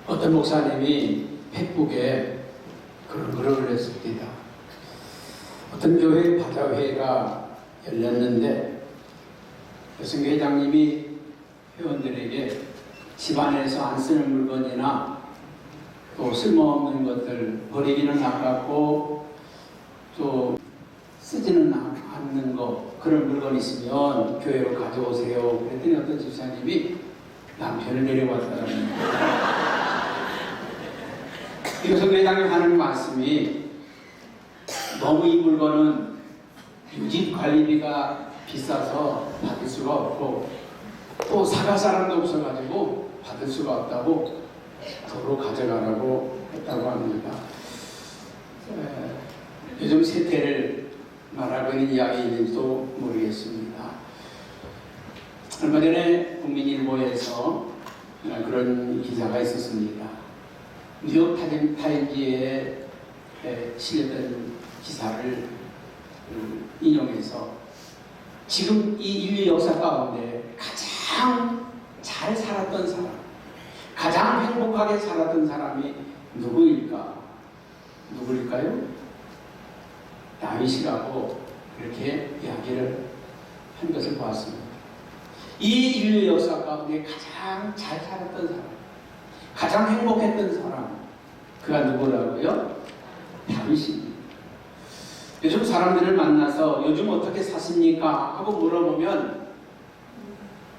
어떤 목사님이 페이스북에 그런 글을 했습니다. 어떤 교회 바자회가 열렸는데 여성회장님이 회원들에게 집안에서 안 쓰는 물건이나 또 쓸모없는 것들 버리기는 아깝고 또 쓰지는 않는 거 그런 물건 있으면 교회로 가져오세요. 그랬더니 어떤 집사님이 남편을 내려왔다는 여성회장님 하는 말씀이 너무 이 물건은 유지 관리비가 비싸서 받을 수가 없고 또 사갈 사람도 없어가지고 받을 수가 없다고 도로 가져가라고 했다고 합니다. 요즘 세태를 말하고 있는 이야기인지도 모르겠습니다. 얼마 전에 국민일보에서 그런 기사가 있었습니다. 뉴욕 타임즈에 실렸던 기사를 인용해서 지금 이 인류 역사 가운데 가장 잘 살았던 사람, 가장 행복하게 살았던 사람이 누구일까요? 다윗이라고 그렇게 이야기를 한 것을 보았습니다. 이 인류 역사 가운데 가장 잘 살았던 사람, 가장 행복했던 사람, 그가 누구라고요? 다윗입니다. 요즘 사람들을 만나서 요즘 어떻게 사십니까? 하고 물어보면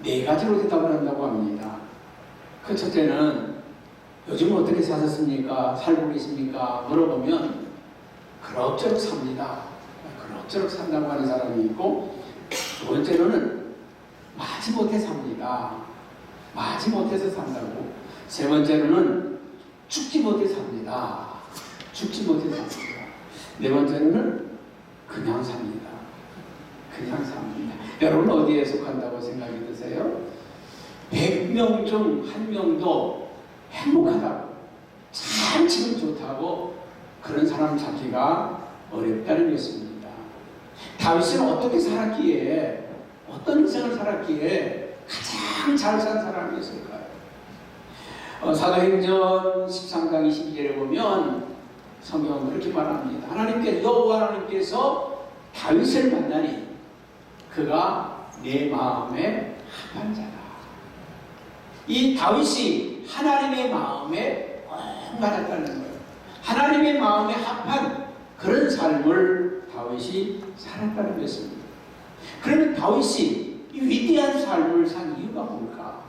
네 가지로 대답을 한다고 합니다. 그 첫째는 요즘 어떻게 사셨습니까? 살고 계십니까? 물어보면 그럭저럭 삽니다. 그럭저럭 산다고 하는 사람이 있고, 두 번째로는 마지못해 삽니다. 마지못해서 산다고. 세 번째로는 죽지 못해 삽니다. 죽지 못해 삽니다. 네 번째로는 그냥 삽니다. 그냥 삽니다. 여러분 어디에 속한다고 생각이 드세요? 100명 중 1명도 행복하다고, 참 지금 좋다고 그런 사람 찾기가 어렵다는 것입니다. 다윗은 어떻게 살았기에, 어떤 인생을 살았기에 가장 잘 산 사람이었을까요? 사도행전 13장 22절에 보면 성경은 그렇게 말합니다. 여호와 하나님께서 다윗을 만나니 그가 내 마음에 합한 자다. 이 다윗이 하나님의 마음에 꼭 맞았다는 거예요. 하나님의 마음에 합한 그런 삶을 다윗이 살았다는 것입니다. 그러면 다윗이 이 위대한 삶을 산 이유가 뭘까?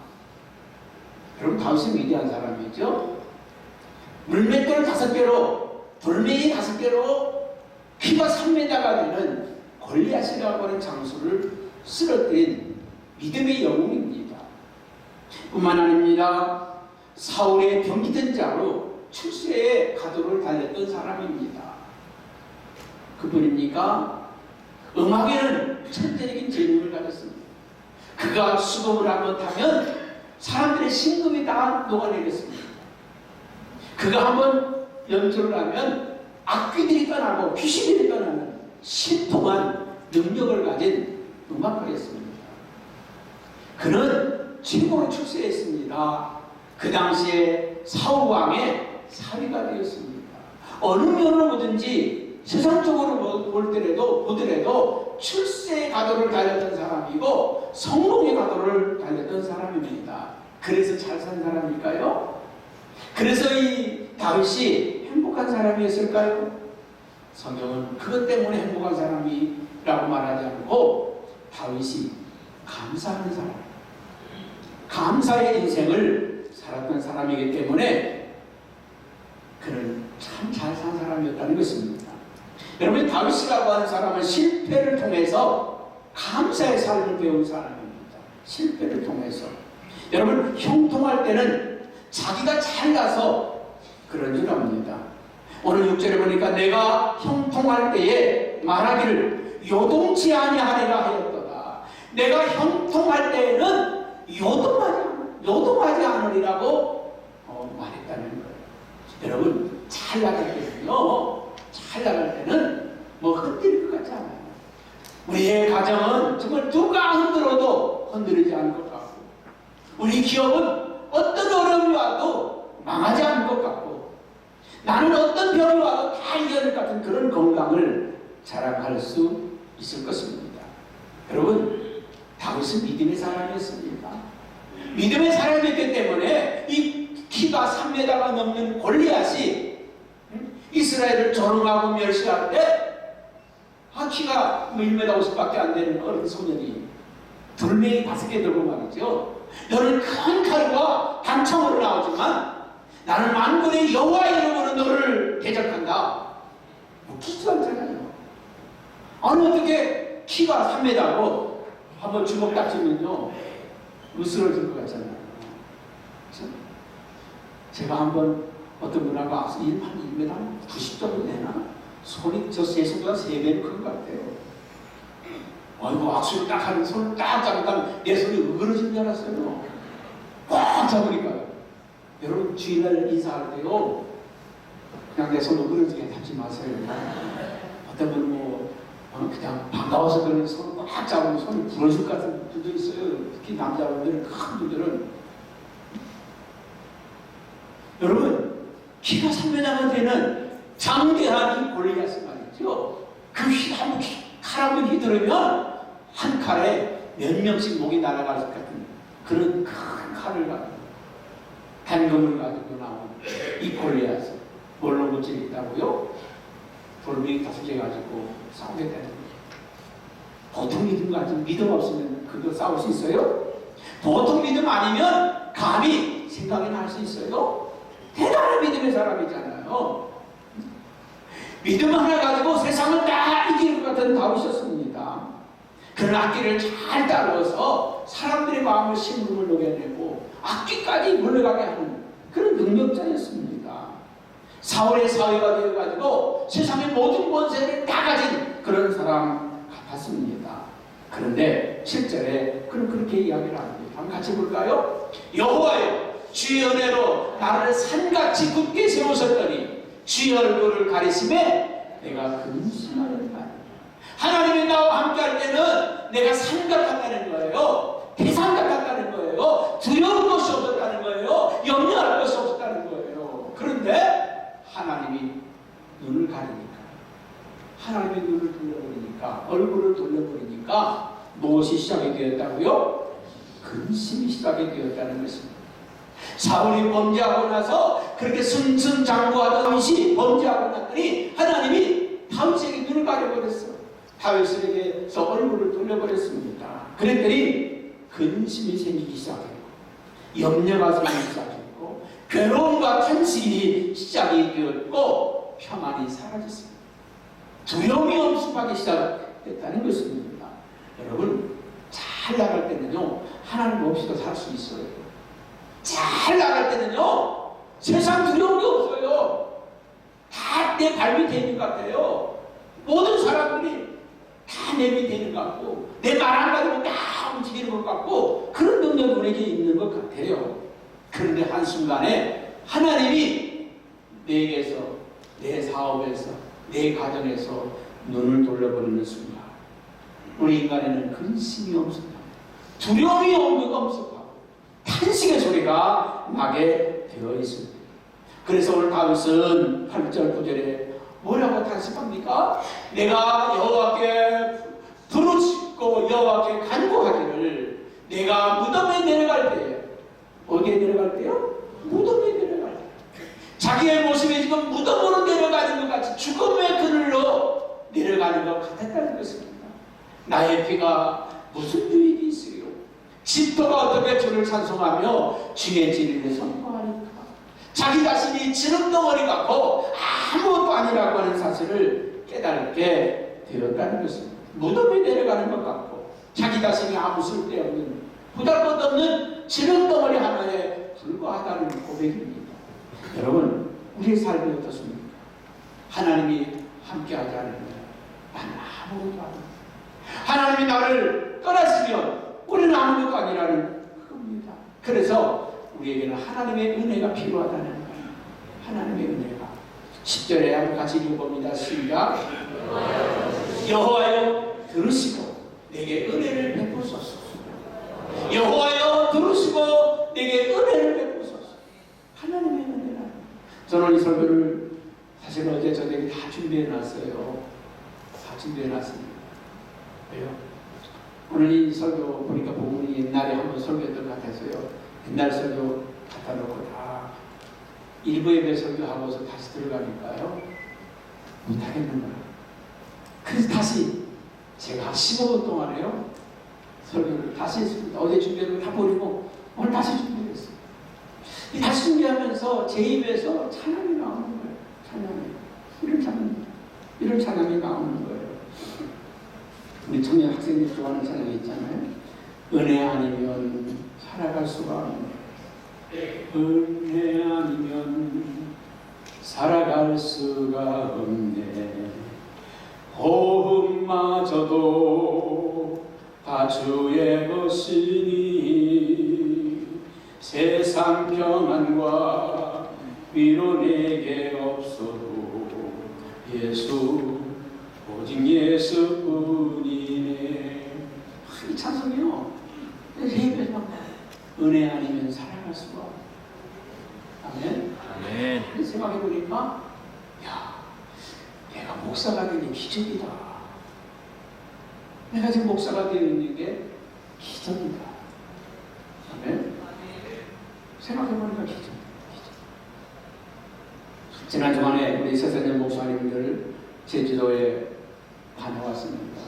여러분, 다윗은 위대한 사람이죠. 물맷돌 5개로, 돌멩이 5개로 키가 3m가 되는 골리앗이라고 하는 장수를 쓰러뜨린 믿음의 영웅입니다. 뿐만 아닙니다. 사울의 병기던 자로 출세의 가도를 달렸던 사람입니다. 그뿐입니까? 음악에는 천재적인 재능을 가졌습니다. 그가 수금을 한번 타면 사람들의 신금이 다 녹아내렸습니다. 그가 한번 연주를 하면 악귀들이 떠나고 귀신들이 떠나는 신통한 능력을 가진 음악가였습니다. 그는 최고로 출세했습니다. 그 당시에 사울왕의 사위가 되었습니다. 어느 면으로 보든지 세상적으로 보더라도 출세의 가도를 달렸던 사람이고 성공의 가도를 달렸던 사람입니다. 그래서 잘 산 사람일까요? 그래서 이 다윗이 행복한 사람이었을까요? 성경은 그것 때문에 행복한 사람이라고 말하지 않고 다윗이 감사하는 사람, 감사의 인생을 살았던 사람이기 때문에 그는 참 잘 산 사람이었다는 것입니다. 여러분, 다윗이라고 하는 사람은 실패를 통해서 감사의 삶을 배운 사람입니다. 실패를 통해서. 여러분, 형통할 때는 자기가 잘나서 그런 줄 압니다. 오늘 6절에 보니까 내가 형통할 때에 말하기를 요동치 아니하리라 하였도다. 내가 형통할 때에는 요동하지 않으리라고 말했다는 거예요. 여러분, 잘 나갈 때는 뭐 흔들릴 것 같지 않아요. 우리의 가정은 정말 누가 흔들어도 흔들리지 않을 것 같고, 우리 기업은 어떤 어려움이 와도 망하지 않을 것 같고 나는 어떤 병이 와도 다 이겨낼 것 같은 그런 건강을 자랑할 수 있을 것입니다. 여러분, 다윗은 믿음의 사람이었습니다. 믿음의 사람이었기 때문에 이 키가 3m가 넘는 골리앗이 이스라엘을 조롱하고 멸시할 때 키가 1m 50밖에 안 되는 어린 소년이 돌멩이 5개 들고 말이죠. 너는 큰 칼과 단창으로 나오지만 나는 만군의 여호와 이름으로 너를 대적한다. 웃기지도 않잖아요. 아니 어떻게 키가 3m고 한번 주먹 딱 쥐면요 으스러질 것 같잖아요. 그렇죠? 제가 한번 어떤 분하고 한 1m 90 정도 되나? 손이 저 제 손보다 3배는 큰 것 같아요. 아이고 악수를 딱 하는 손을 딱 잡으면 내 손이 으그러진 줄 알았어요. 꽉 잡으니까. 여러분 주일날 인사할 때요 그냥 내 손을 으그러지게 잡지 마세요. 어떤 분은 뭐 그냥 반가워서 그런 손을 꽉 잡으면 손이 부러질 것 같은 분도 있어요. 특히 남자분들은 큰 분들은. 여러분 키가 3m가 되는 장대한 이 골리앗이 말이죠. 그 칼 한 번 휘두르면 한 칼에 몇 명씩 목이 날아갈 것 같은 그런 큰 칼을 가지고 단검을 가지고 나온 이 골리앗을 뭘로 무찌르겠다고요? 돌멩이 5개 가지고 싸우겠다는 거예요. 보통 믿음 같은 믿음 없으면 그거 싸울 수 있어요? 보통 믿음 아니면 감히 생각이 날 수 있어요? 대단한 믿음의 사람이잖아요. 믿음 하나 가지고 세상을 다 이길 것 같은 다윗이었습니다. 그런 악기를 잘 다루어서 사람들의 마음을 심금을 녹여내고 악기까지 물러가게 하는 그런 능력자였습니다. 사울의 사회가 되어가지고 세상의 모든 권세를 다 가진 그런 사람 같았습니다. 그런데 실제로 그렇게 이야기를 합니다. 한번 같이 볼까요? 여호와여 주의 은혜로 나를 산같이 굳게 세우셨더니 주의 얼굴을 가리심에 내가 근심하였다. 하나님이 나와 함께할 때는 내가 산 같았다는 거예요. 태산 같았다는 거예요. 두려울 것이 없었다는 거예요. 염려할 것이 없었다는 거예요. 그런데 하나님이 눈을 가리니까, 하나님의 눈을 돌려버리니까, 얼굴을 돌려버리니까 무엇이 시작이 되었다고요? 근심이 시작이 되었다는 것입니다. 사울이 범죄하고 나서 그렇게 승승장구하던 다윗이 범죄하고 났더니 하나님이 다윗에게 눈을 가려버렸어. 다윗에게서 얼굴을 돌려버렸습니다. 그랬더니 근심이 생기기 시작했고 염려가 생기기 시작했고 괴로움과 탄식이 시작이 되었고 평안이 사라졌습니다. 두려움이 엄습하기 시작했다는 것입니다. 여러분 잘 나갈 때는요 하나님 없이도 살 수 있어요. 잘 나갈 때는요 세상 두려운 게 없어요. 다 내 발밑에 있는 것 같아요. 모든 사람들이 다 내 밑에 있는 것 같고 내 말 한마디로 다 움직이는 것 같고 그런 능력이 우리에게 있는 것 같아요. 그런데 한순간에 하나님이 내게서 내 사업에서 내 가정에서 눈을 돌려버리는 순간 우리 인간에는 근심이 엄습니다. 두려움이 엄습하고 탄식의 소리가 나게 되어 있습니다. 그래서 오늘 다윗은 8절 9절에 뭐라고 탄식합니까? 내가 여호와께 부르짖고 여호와께 간구하기를 내가 무덤에 내려갈 때에 어디에 내려갈 때요? 무덤에 내려갈 때 자기의 모습이 지금 무덤으로 내려가는 것 같이 죽음의 그늘로 내려가는 것 같았다는 것입니다. 나의 피가 무슨 유익이 있어요? 집도가 어떻게 주를 찬송하며 주의 진리를 선포하니까 자기 자신이 지름덩어리 같고 아무것도 아니라고 하는 사실을 깨닫게 되었다는 것입니다. 무덤에 내려가는 것 같고 자기 자신이 아무 쓸데없는 보잘것없는 지름덩어리 하나에 불과하다는 고백입니다. 여러분 우리의 삶이 어떻습니까? 하나님이 함께하지 않으면 나는 아무것도 아닙니다. 하나님이 나를 떠났으면 우리는 아무것도 아니라는 겁니다. 그래서 우리에게는 하나님의 은혜가 필요하다는 거예요. 하나님의 은혜가 10절에 한번 같이 읽어봅니다. 시작. 여호와여 들으시고 내게 은혜를 베푸소서. 여호와여 들으시고 내게 은혜를 베푸소서. 하나님의 은혜 저는 이 설교를 사실 어제 저녁에 다 준비해놨어요. 다 준비해놨습니다. 왜요? 오늘 이 설교 보니까 부분이 옛날에 한번 설교했던 것 같아서요. 옛날 설교 갖다 놓고 다 일부 예배 설교하고서 다시 들어가니까요. 못하겠는 거예요. 그래서 다시 제가 한 15분 동안에요. 설교를 다시 했습니다. 어제 준비한 걸 다 버리고 오늘 다시 준비했어요. 이 다시 준비하면서 제 입에서 찬양이 나오는 거예요. 찬양이. 이런 찬양이 나오는 거예요. 우리 청년 학생들이 좋아하는 찬양이 있잖아요. 은혜 아니면 살아갈 수가 없네. 은혜 아니면 살아갈 수가 없네. 호흡마저도 다 주의 것이니 세상 평안과 위로 내게 없어도 예수 오직 예수뿐이네. 이 찬송이요. 예배만 은혜 아니면 살아갈 수가 없네. 아멘. 아멘. 생각해보니까 야, 내가 목사가 된 게 기적이다. 내가 지금 목사가 되어 있는 게 기적이다. 아멘. 생각해보니까 기적. 지난 주간에 우리 세세년 목사님들 제주도에 다녀왔습니다.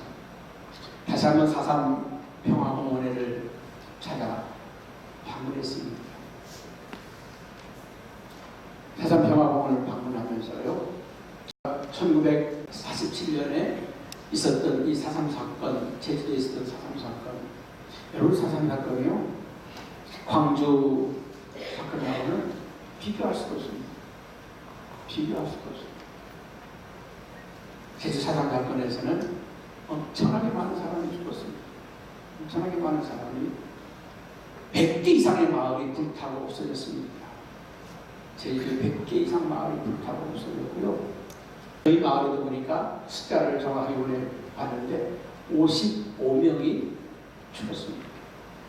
다시 한번 4.3 평화공원회를 찾아 방문했습니다. 4.3 평화공원을 방문하면서요, 1947년에 있었던 이 4.3 사건, 제주도에 있었던 4.3 사건, 여러분 4.3 사건이요, 광주 사건하고는 비교할 수가 없습니다. 비교할 수가 없습니다. 제주 4.3 사건에서는 엄청나게 많은 사람이 죽었습니다. 엄청나게 많은 사람이 100개 이상의 마을이 불타고 없어졌습니다. 제주도 100개 이상 마을이 불타고 없어졌고요. 저희 마을에도 보니까 숫자를 정확히 오늘 봤는데 55명이 죽었습니다.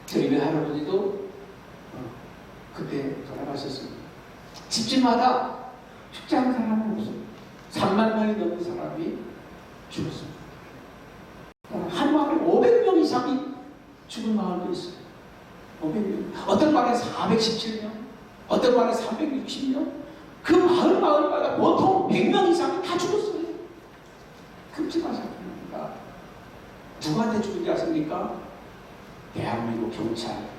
저희 외할아버지도 그때 돌아가셨습니다. 집집마다 축제하는 사람은 없습니다. 3만 명이 넘는 사람이 죽었습니다. 한 마을에 500명 이상이 죽은 마을도 있어요. 500명. 어떤 마을에 417명, 어떤 마을에 360명. 그 마을마다 보통 100명 이상이 다 죽었어요. 끔찍한 사건입니다. 누구한테 죽은지 아십니까? 대한민국 경찰,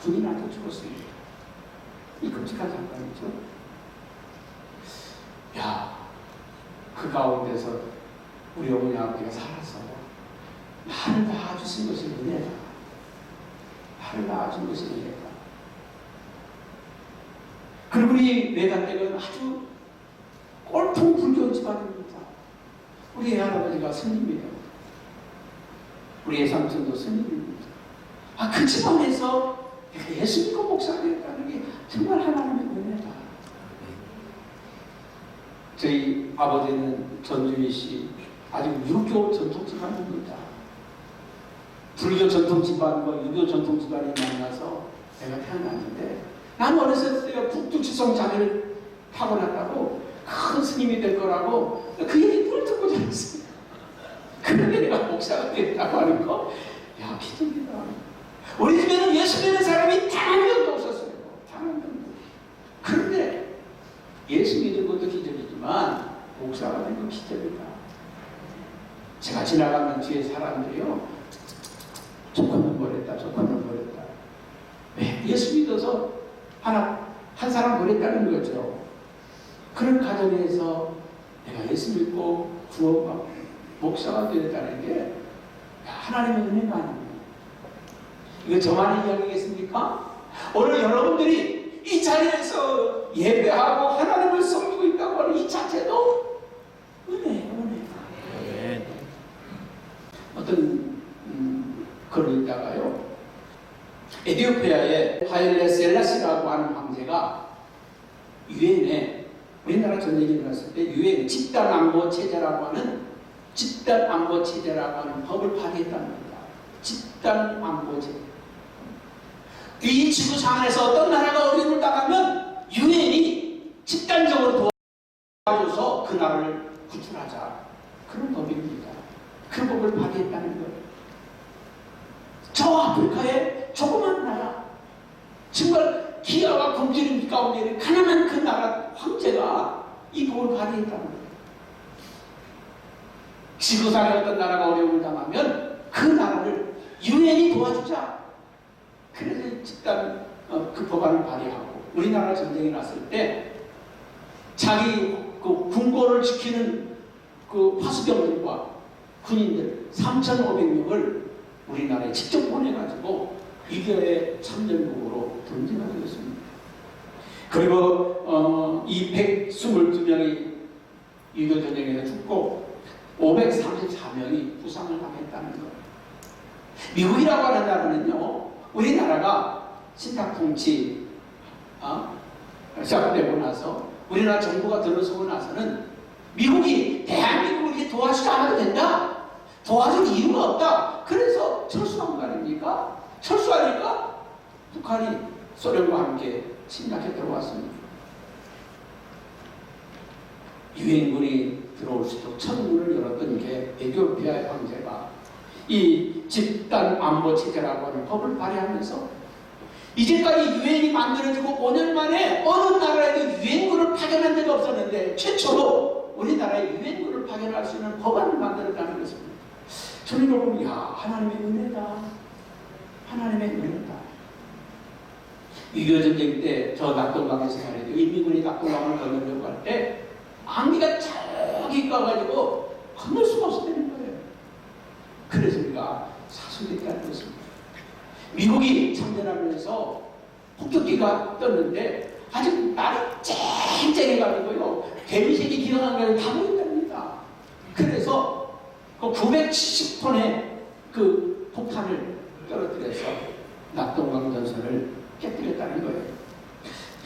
군인한테 죽었습니다. 이 끔찍한 사건이죠. 야, 그 가운데서 우리 어머니 아버지가 살아서 나를 낳아주신 것이 은혜다. 나를 낳아준 것이 은혜다. 그리고 우리 외갓댁은 아주 꼴통 불교 집안입니다. 우리 애할아버지가 스님이에요. 우리 애삼촌도 스님입니다. 그 집안에서 예수 믿고 목사가 되었다는 게 정말 하나님의 은혜다. 저희 아버지는 전주희 씨, 아직 유교 전통 집안입니다. 불교 전통 집안과 유교 전통 집안이 만나서 내가 태어났는데, 난 어렸을 때 북두지성 자매를 타고났다고 큰 스님이 될 거라고 그 얘기를 듣고 자랐어요. 그런데 내가 목사가 됐다고 하는 거, 야, 기적이다. 우리 집에는 예수 믿는 사람이 단 한 명도 없었어요. 단 한 명도. 그런데 예수 믿는 것도 기적이지만 목사가 된 건 기적이다. 제가 지나가는 뒤에 사람들이요, 조건은 버렸다, 조건은 버렸다. 왜? 예수 믿어서 한 사람 버렸다는 거죠. 그런 가정에서 내가 예수 믿고 구원받고 목사가 되었다는 게 하나님의 은혜가 아닙니다. 이거 저만의 이야기겠습니까? 오늘 여러분들이 이 자리에서 예배하고 하나님을 섬기고 있다고 하는 이 자체도 은혜예요, 은혜. 어떤 글을 읽다가요, 에티오피아의 하일레 셀라시라고 하는 황제가 유엔에, 우리나라 전쟁이 일어났을 때 유엔 집단안보 체제라고 하는 법을 발의했답니다. 집단안보 체제. 이 지구상에서 어떤 나라가 어려움을 당하면 유엔이 집단적으로 도와줘서 그 나라를 구출하자. 그런 법입니다. 그 법을 발휘했다는 거예요. 저 아프리카의 조그만 나라, 정말 기아와 굶주림 가운데 있는 가난한 그 나라 황제가 이 법을 발휘했다는 거예요. 지구상의 어떤 나라가 어려움을 당하면 그 나라를 유엔이 도와주자. 그래서 집단 그 법안을 발의하고, 우리나라 전쟁이 났을 때 자기 그 군고를 지키는 그 파수병들과 군인들 3,500명을 우리나라에 직접 보내가지고 위기의 참전국으로 등진하게 됐습니다. 그리고 이 122명이 유교 전쟁에서 죽고 534명이 부상을 당했다는 거예요. 미국이라고 하는 나라는요, 우리나라가 신탁통치 시작되고 나서 우리나라 정부가 들어서고 나서는 미국이 대한민국을 이렇게 도와주지 않아도 된다, 도와줄 이유가 없다, 그래서 철수한 거 아닙니까? 철수하니까 북한이 소련과 함께 침략해 들어왔습니다. 유엔군이 들어올 수 있도록 첫 문을 열었던 게 에티오피아의 황제가 이 집단 안보 체제라고 하는 법을 발의하면서 이제까지 유엔이 만들어지고 5년 만에 어느 나라에도 유엔군을 파견한 적이 없었는데 최초로 우리나라에 유엔군을 파견할 수 있는 법안을 만들었다는 것입니다. 저는 이걸 보면 야, 하나님의 은혜다. 하나님의 은혜다. 6.25 전쟁 때 저 낙동강에 생활해도 인민군이 낙동강을 건너려고 할 때 안기가 저기 가가지고 건널 수가 없었다는 거예요. 그래서 우리가 사수됐다는 것입니다. 미국이 참전하면서 폭격기가 떴는데 아직 날이 쨍쨍해가지고요, 개미색이 기어간 게 다 보인답니다. 그래서 그 970톤의 그 폭탄을 떨어뜨려서 낙동강 전선을 깨뜨렸다는 거예요.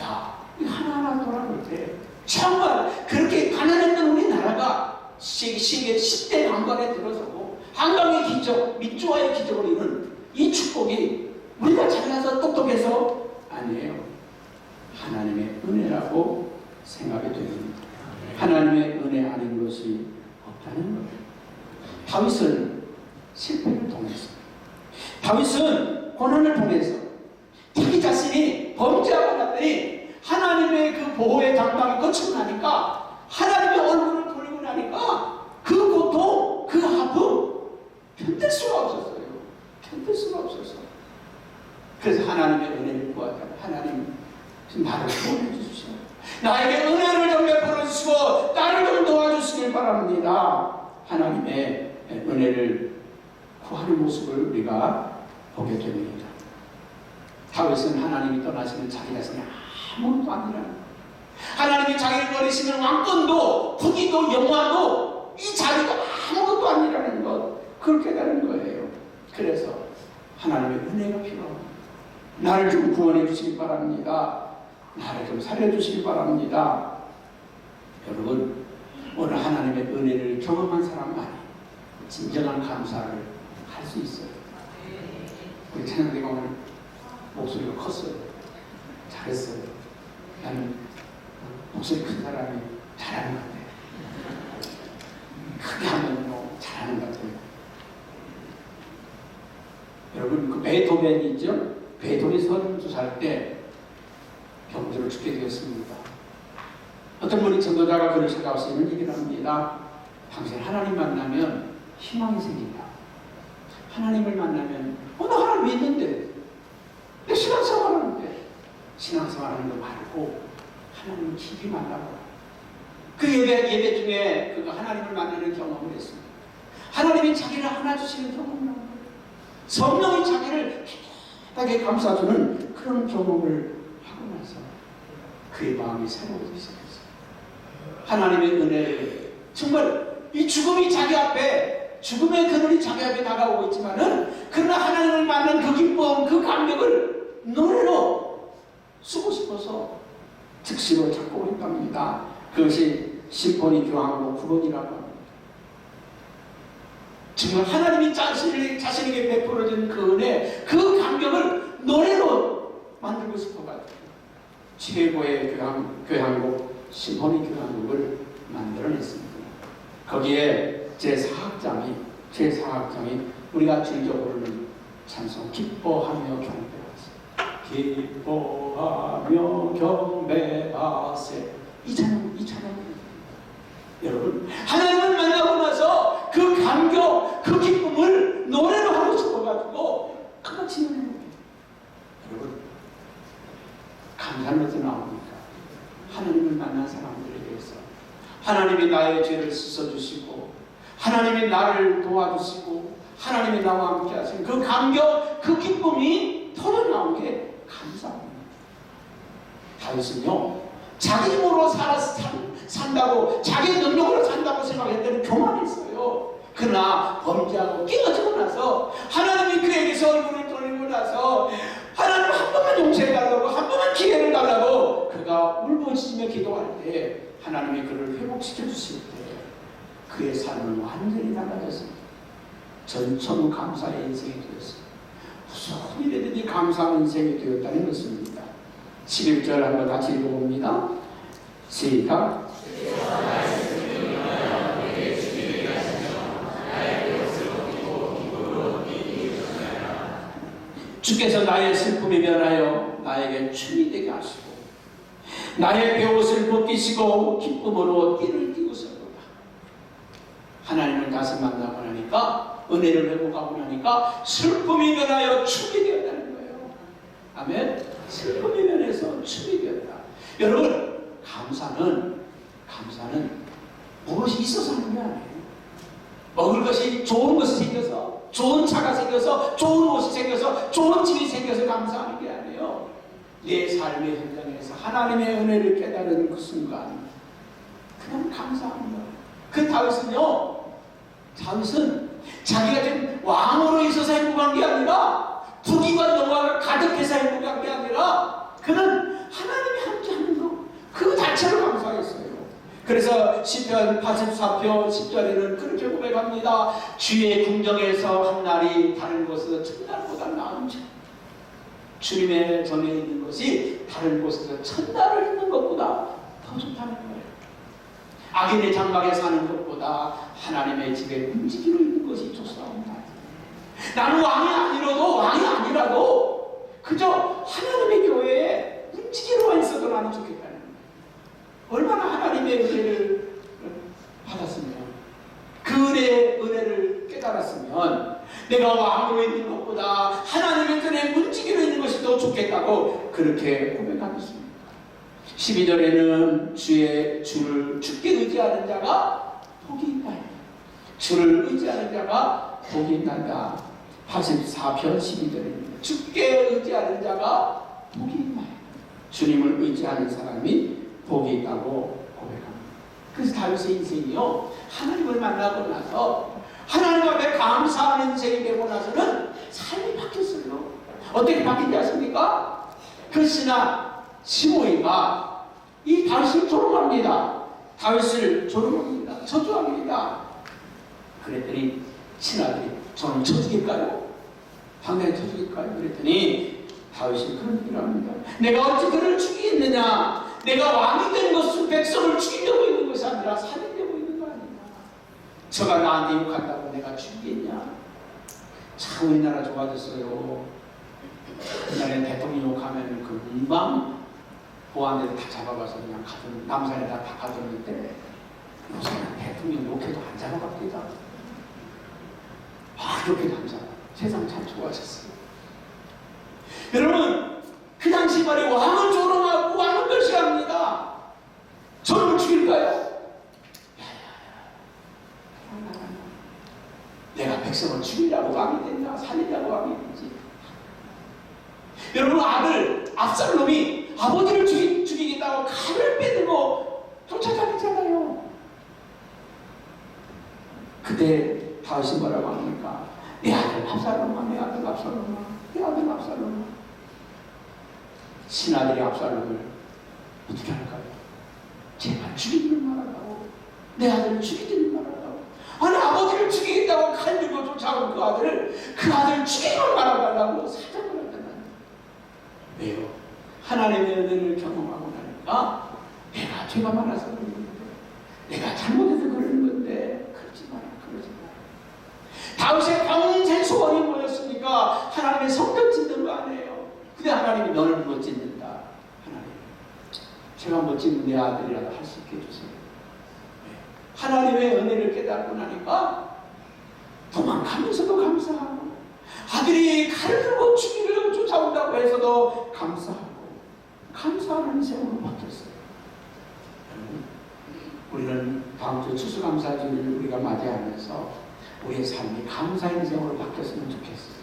야, 하나하나 돌아볼 때 정말 그렇게 가난했던 우리나라가 세계 10대 강관에 들어서고 한강의 기적, 민주화의 기적을 이룬 이 축복이 우리가 잘나서 똑똑해서 아니에요. 하나님의 은혜라고 생각이 됩니다. 하나님의 은혜 아닌 것이 없다는 거예요. 다윗은 실패를 통해서, 다윗은 고난을 통해서 자기 자신이 범죄하고 났더니 하나님의 그 보호의 장막이 거치고 나니까, 하나님의 얼굴을 돌리고 나니까 그 고통, 그 아픔 견딜 수가 없었어요. 견딜 수가 없었어. 그래서 하나님의 은혜를 구하잖아요. 하나님, 나를 구원해 주십시오. 나에게 은혜를 좀 베풀어 주시고 나를 좀 도와주시길 바랍니다. 하나님의 은혜를 구하는 모습을 우리가 보게 됩니다. 다윗은 하나님이 떠나시면 자기 자신이 아무것도 아니라는 거예요. 하나님이 자기를 버리시면 왕권도 부귀도 영화도 이 자리도 아무것도 아니라는 것, 그걸 깨달은 거예요. 그래서 하나님의 은혜가 필요합니다. 나를 좀 구원해 주시기 바랍니다. 나를 좀 살려주시기 바랍니다. 여러분, 오늘 하나님의 은혜를 경험한 사람만이 진정한 감사를 할 수 있어요. 우리 찬양대가 오늘 목소리가 컸어요. 잘했어요. 나는 목소리 큰 사람이 잘하는 것 같아요. 크게 하면 뭐 잘하는 것 같아요. 여러분, 그 베토벤이 있죠? 베토벤이 32살 때 병들어 죽게 되었습니다. 어떤 분이 전도자가 그를 찾아와서 이런 얘기를 합니다. 당신 하나님 만나면 희망이 생긴다. 하나님을 만나면 나 하나님 믿는데, 내 신앙생활 하는데, 신앙생활 하는 거 말고 하나님을 깊이 만나보라. 그 예배 중에 그 하나님을 만나는 경험을 했습니다. 하나님이 자기를 안아주시는 경험을 합니다. 성령이 자기를 깨끗하게 감싸주는 그런 경험을 하고 나서 그의 마음이 새로워지기 시작했어요. 하나님의 은혜를, 정말 이 죽음이 자기 앞에, 죽음의 그늘이 자기 앞에 다가오고 있지만은, 그러나 하나님을 만난 그 기쁨, 그 감격을 노래로 쓰고 싶어서 즉시로 작곡을 했답니다. 그것이 심포니 교향곡 9번이라고 합니다. 정말 하나님이 자신에게 베풀어준 그 은혜, 그 감격을 노래로 만들고 싶어가지고 최고의 교향곡, 심포니 교향곡을 만들어냈습니다. 거기에 제4학장이 우리가 즐겨 부르는 찬송 기뻐하며 경배하세, 기뻐하며 경배하세, 이 찬양. 여러분, 하나님을 만나고 나서 그 감격, 그 기쁨을 노래로 하고 싶어가지고 그같이 노래해요. 여러분, 감사는 어디서 나옵니까? 하나님을 만난 사람들에 대해서 하나님이 나의 죄를 씻어주시고, 하나님이 나를 도와주시고, 하나님이 나와 함께 하신 그 감격, 그 기쁨이 터져나온 게 감사합니다. 다윗은요, 자기 힘으로 산다고, 자기 능력으로 산다고 생각했더니 교만했어요. 그러나 범죄하고 깨어지고 나서 하나님이 그에게서 얼굴을 돌리고 나서 하나님 한 번만 용서해달라고, 한 번만 기회를 달라고 그가 울부짖으며 기도할 때 하나님이 그를 회복시켜 주실 때 그의 삶은 완전히 달라졌습니다. 전처럼 감사의 인생이 되었습니다. 무슨 일이든지 감사한 인생이 되었다는 것입니다. 11절 한번 같이 읽어봅니다. 시작. 주께서 나의 슬픔이 변하여 나에게 춤이 되게 하시고 나의 베옷을 벗기시고 기쁨으로 띠를 띠우셨도다. 하나님을 다시 만나고 나니까, 은혜를 회복하고 나니까 슬픔이 변하여 춤이 되었다는 거예요. 아멘. 슬픔이 변해서 춤이 되었다. 여러분, 감사는 무엇이 있어서 하는 게 아니에요. 먹을 것이, 좋은 것이 생겨서, 좋은 차가 생겨서, 좋은 옷이 생겨서, 좋은 집이 생겨서 감사하는 게 아니에요. 내 삶의 현장에서 하나님의 은혜를 깨달은 그 순간 그냥 감사합니다. 그 다윗은 자기가 지금 왕으로 있어서 행복한 게 아니라, 부귀와 영광을 가득해서 행복한 게 아니라 그는 하나님이 함께하는 것, 그 자체로 감사했어요. 그래서 시편 84편 10절에는 그렇게 고백합니다. 주의 궁정에서 한 날이 다른 곳에서 첫날보다 나은 점. 주님의 전에 있는 것이 다른 곳에서 첫날을 있는 것보다 더 좋다는 거예요. 악인의 장막에 사는 것보다 하나님의 집에 움직이러 있는 것이 좋사옵니다. 나는 왕이 아니라도 그저 하나님의 교회에 움직이러 있어도 나는 좋겠다는 거예요. 얼마나 하나님의 은혜를 받았으면, 그 은혜를 깨달았으면 내가 왕으로 있는 것보다 하나님의 교회에 움직이러 있는 것이 더 좋겠다고 그렇게 고백하겠습니다. 12절에는 주께 의지하는 자가 복이 있다. 주를 의지하는 자가 복이 있다. 84편 12절입니다. 주께 의지하는 자가 복이 있다. 주님을 의지하는 사람이 복이 있다고 고백합니다. 그래서 다윗의 인생이요, 하나님을 만나고 나서 하나님 앞에 감사하는 인생이 되고 나서는 삶이 바뀌었어요. 어떻게 바뀐지 아십니까? 그 신하 시므이가 이 다윗을 조롱합니다. 다윗을 조롱합니다. 저주합니다. 그랬더니 신하들이 저는 쳐죽일까요? 당장에 쳐죽일까요? 그랬더니 다윗이 그런 얘기를 합니다. 내가 어찌 그를 죽이겠느냐? 내가 왕이 된 것은 백성을 죽이려고 있는 것이 아니라 살리려고 있는 거 아니냐? 저가 나한테 욕한다고 내가 죽이겠냐? 참 우리나라 좋아졌어요. 옛날에 대통령 욕하면 그 문방 보안대를 다 잡아가서 그냥 남산에다 다 가뒀는데 요새는 대통령 욕해도 안 잡아갑니다. 그렇게 감사합니다. 세상 참 좋아졌어요. 여러분, 그 당시 말에 왕을 조롱하고 왕을 멸시합니다. 저를 죽일까요? 내가 백성을 죽이려고 왕이 됐나, 살리려고 왕이 됐지. 여러분, 아들 압살롬이 아버지를 죽이겠다고 칼을 빼들고 쫓아다녔잖아요. 그때 다윗이 뭐라고 합니까? 내 아들 압살롬아, 내 아들 압살롬아, 내 아들 압살롬아. 신하들이 압살롬을 어떻게 할까요? 제발 죽이기를 말하라고, 내 아들을 죽이기를 말하라고. 아니, 아버지를 죽이겠다고 칼 들고 쫓아온 그 아들 죽이기를 말아달라고 사정을 하잖아요. 왜요? 하나님의 은혜를 경험하고 나니까 내가 죄가 많아서 그런 겁니다. 내가 잘못해서 그러는 건데 그러지 마라, 그러지 마라. 다윗의 평생 소원이 뭐였습니까? 하나님의 성전 짓는 거 아니에요. 근데 하나님이 너를 못 짓는다. 하나님, 제가 못 짓는 내 아들이라도 할 수 있게 해주세요. 하나님의 은혜를 깨닫고 나니까 도망가면서도 감사하고, 아들이 칼을 들고 죽이려고 쫓아온다고 해서도 감사하고, 감사하는 인생으로 바뀌었어요. 우리는 다음 주 추수감사주를 우리가 맞이하면서 우리의 삶이 감사 인생으로 바뀌었으면 좋겠어요.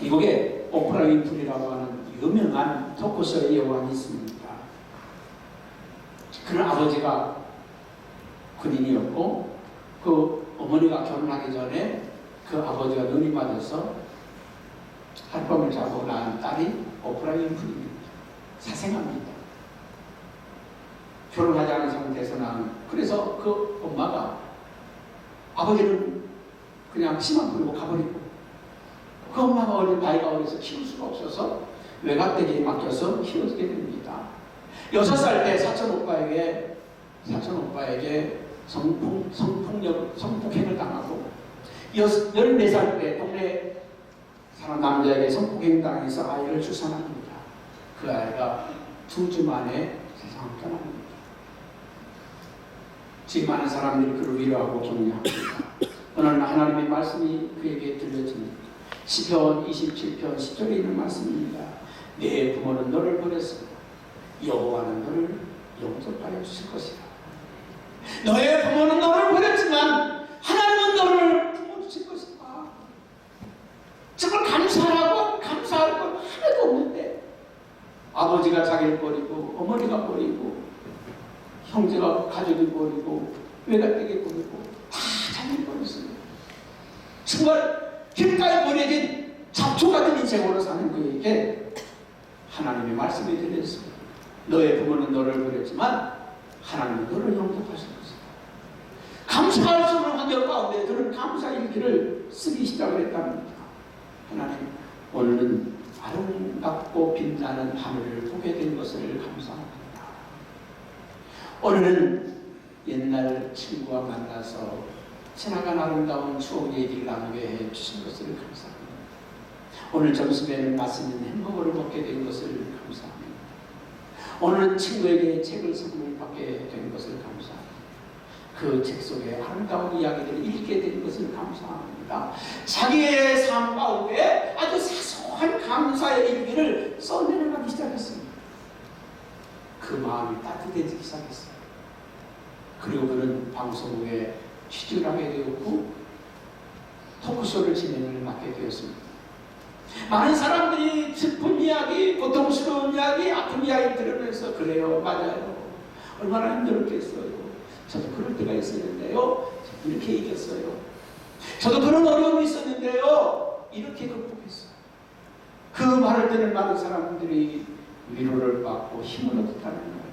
미국에 오프라 윈프리라고 하는 유명한 토크쇼의 여왕이 있습니다. 그는 아버지가 군인이었고, 그 어머니가 결혼하기 전에 그 아버지가 눈이 맞아서 하룻밤을 자고 낳은 딸이 오프라 윈프리입니다. 사생아입니다. 결혼하지 않은 상태에서 낳은. 그래서 그 엄마가, 아버지는 그냥 피만 부리고 가버리고, 그 엄마가 나이가 어려서 키울 수가 없어서 외갓댁에 맡겨서 키우게 됩니다. 6살 때 사촌 오빠에게 성폭행을 당하고, 14살 때 동네 사람 남자에게 성폭행 당해서 아이를 출산합니다. 그 아이가 2주 만에 세상을 떠납니다. 지금 많은 사람들이 그를 위로하고 격려합니다. 어느 날 하나님의 말씀이 그에게 들려집니다. 시편 27편 10절에 있는 말씀입니다. 내 부모는 너를 버렸으나 여호와는 너를 용서하여 주실 것이다. 너의 부모는 너를 버렸지만 하나님은 너를 부모 주실 것이다. 정말 감사하고 감사할 건 하나도 없는데, 아버지가 자기를 버리고, 어머니가 버리고, 형제가 가족이 버리고, 외갓댁이 버리고, 다 자기를 버렸습니다. 정말 길가에 버려진 잡초 같은 인생으로 사는 그에게 하나님의 말씀이 들렸습니다. 너의 부모는 너를 버렸지만 하나님은 너를 용서하실 것이다. 감사할 수 없는 환경 가운데 그는 감사일기를 쓰기 시작을 했답니다. 하나님, 오늘은 아름답고 빛나는 하늘을 보게 된 것을 감사합니다. 오늘은 옛날 친구와 만나서 지나간 아름다운 추억 얘기를 나누게 해주신 것을 감사합니다. 오늘 점심에는 맛있는 햄버거를 먹게 된 것을 감사합니다. 오늘 친구에게 책을 선물 받게 된 것을 감사합니다. 그 책 속에 아름다운 이야기들을 읽게 된 것을 감사합니다. 자기의 삶 가운데 아주 사소한 감사의 일기를 써내려가기 시작했습니다. 그 마음이 따뜻해지기 시작했어요. 그리고 그는 방송국에 취직을 하게 되었고 토크쇼를 진행을 맡게 되었습니다. 많은 사람들이 슬픈 이야기, 고통스러운 이야기, 아픈 이야기 들으면서 그래요, 맞아요, 얼마나 힘들었겠어요, 저도 그럴 때가 있었는데요, 이렇게 이겼어요, 저도 그런 어려움이 있었는데요, 이렇게 극복했어요. 그 말할 때는 많은 사람들이 위로를 받고 힘을 얻었다는 거예요.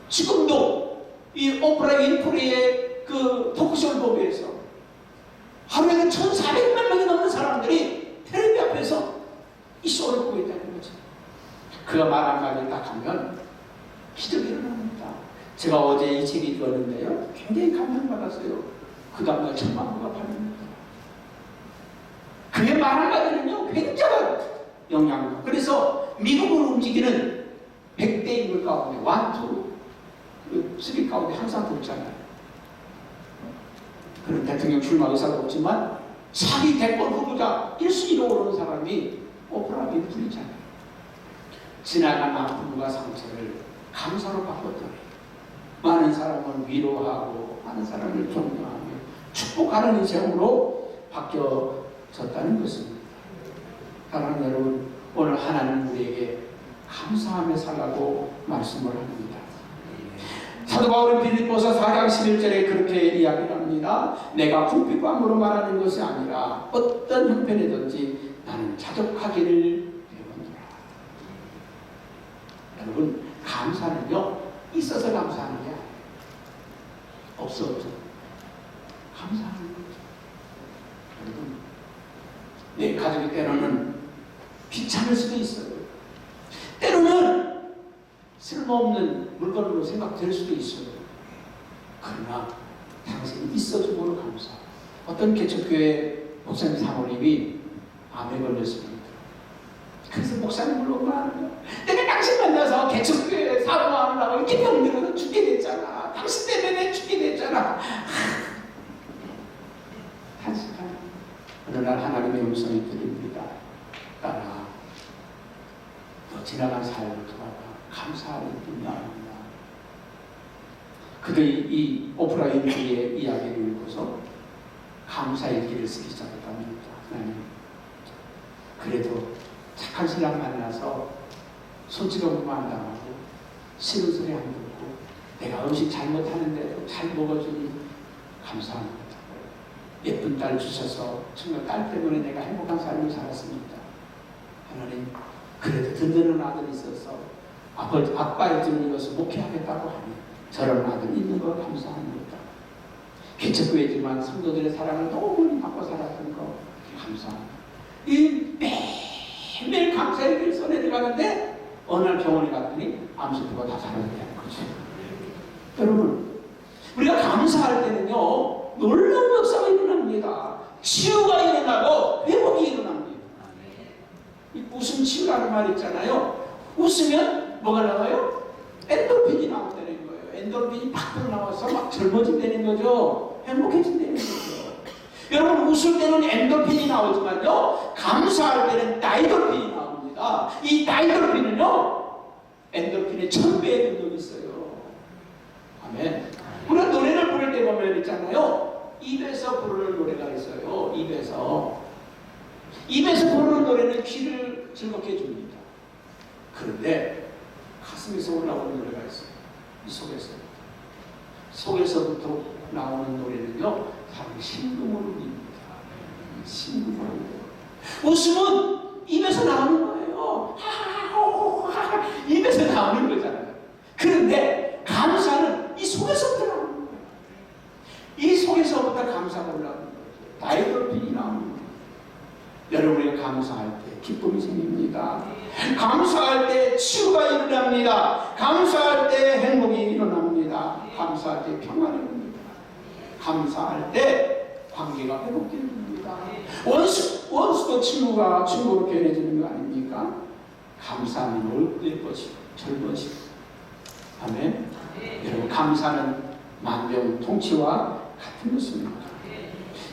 지금도 이 오프라 윈프리의 그 토크쇼를 보기 위해서 하루에는 1,400만 명이 넘는 사람들이 텔레비 앞에서 이 쇼를 보고 있다는 거죠. 그가 말 한마디 딱 하면 기적이 일어납니다. 제가 어제 이 책이 읽었는데요, 굉장히 감동받았어요. 그 다음날 1,000만 부가 팔립니다. 그의 말 한마디는요, 굉장한 영향력. 그래서 미국을 움직이는 100대 인물 가운데 1, 2, 3 가운데 항상 들잖아요. 그런 대통령 출마 의사가 없지만 차기 대권 후보자 1순위로 오르는 사람이 오프라 윈프리잖아요. 지나간 아픔과 상처를 감사로 바꿨더니 많은 사람을 위로하고 많은 사람을 격려하며 축복하는 인생으로 바뀌어졌다는 것입니다. 사랑하는 여러분, 오늘 하나님 우리에게 감사하며 살라고 말씀을 합니다. 사도 바울은 빌립보서 4장 11절에 그렇게 이야기를 합니다. 내가 궁핍함으로 말하는 것이 아니라 어떤 형편이든지 나는 자족하기를 배우노라. 여러분, 감사는요, 있어서 감사하는 게 아니에요. 없어도 감사하는 거죠. 여러분, 내 가족이 때로는 비참할 수도 있어요. 때로는 쓸모없는 물건으로 생각될 수도 있어요. 그러나 당신이 있어주므로 감사. 어떤 개척교회 목사님 사모님이 암에 걸렸습니다. 그래서 목사님을 원망하는 거야. 내가 당신 만나서 개척교회 사모하느라고 이렇게 병들어서 죽게 됐잖아. 당신 때문에 죽게 됐잖아. 한시간 어느 날 하나님의 음성이 들립니다. 딸아, 너 지나간 삶을 돌아봐. 감사하는 분야입니다. 그들이 이 오프라 윈프리의 이야기를 읽고서 감사의 길을 쓰기 시작했답니다. 하나님, 그래도 착한 신랑 만나서 손찌검만 안 당하고 싫은 소리 안 듣고 내가 음식 잘못하는데도 잘 먹어주니 감사합니다. 예쁜 딸 주셔서 정말 딸 때문에 내가 행복한 삶을 살았습니다. 하나님, 그래도 든든한 아들이 있어서 아빠의 등을 이어서 목회하겠다고 하니 저런 아들이 있는 걸 감사합니다. 개척교회지만 성도들의 사랑을 너무 많이 받고 살았던 거 감사합니다. 이 매일 감사의 길 써내려가는데 어느 날 병원에 갔더니 암세포가 다 사라졌다는 거죠. 여러분, 우리가 감사할 때는요 놀라운 역사가 일어납니다. 치유가 일어나고 회복이 일어납니다. 웃음 치유라는 말 있잖아요. 웃으면 뭐가 나와요? 엔돌핀이 나온다는 거예요. 엔돌핀이 밖으로 나와서 막 젊어진다는 거죠. 행복해진다는 거죠. 여러분, 웃을 때는 엔돌핀이 나오지만요 감사할 때는 다이돌핀이 나옵니다. 이 다이돌핀은요 엔돌핀의 1000배의 능력이 있어요. 아멘. 우리가 노래를 부를 때 보면 있잖아요, 입에서 부르는 노래가 있어요. 입에서 부르는 노래는 귀를 즐겁게 해줍니다. 그런데 가슴에서 올라오는 노래가 있어요. 이 속에서부터 나오는 노래는요 사람이 심금으로 울립니다. 심금으로. 웃음은 입에서 나오는 거예요. 입에서 나오는 거잖아요. 그런데 감사는 이 속에서부터 나오는 거예요. 이 속에서부터 감사가 올라오는 거죠. 다이돌핀이 나오는 거예요. 여러분, 우리가 감사할 때 기쁨이 생깁니다. 감사할 때 치유가 일어납니다. 감사할 때 행복이 일어납니다. 감사할 때 평안이 일어납니다. 감사할 때 관계가 회복됩니다. 원수도 친구로 변해지는 거 아닙니까? 감사는 올 것이고 절 것이고. 아멘. 여러분, 감사는 만병통치와 같은 것입니다.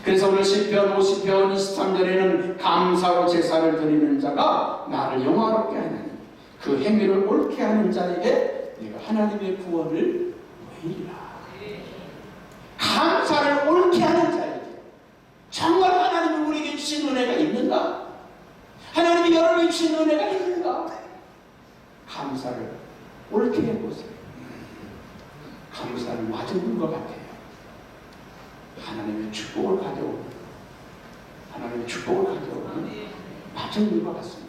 그래서 오늘 시편 50편 23절에는 감사로 제사를 드리는 자가 나를 영화롭게 하나니 그 행위를 옳게 하는 자에게 내가 하나님의 구원을 보이리라. 감사를 옳게 하는 자에게 정말 하나님이 우리에게 주신 은혜가 있는가? 하나님이 여러분에게 주신 은혜가 있는가? 감사를 옳게 해보세요. 감사를 맞은 것 같아요. 하나님의 축복을 가져오는 맞은 일과 같습니다.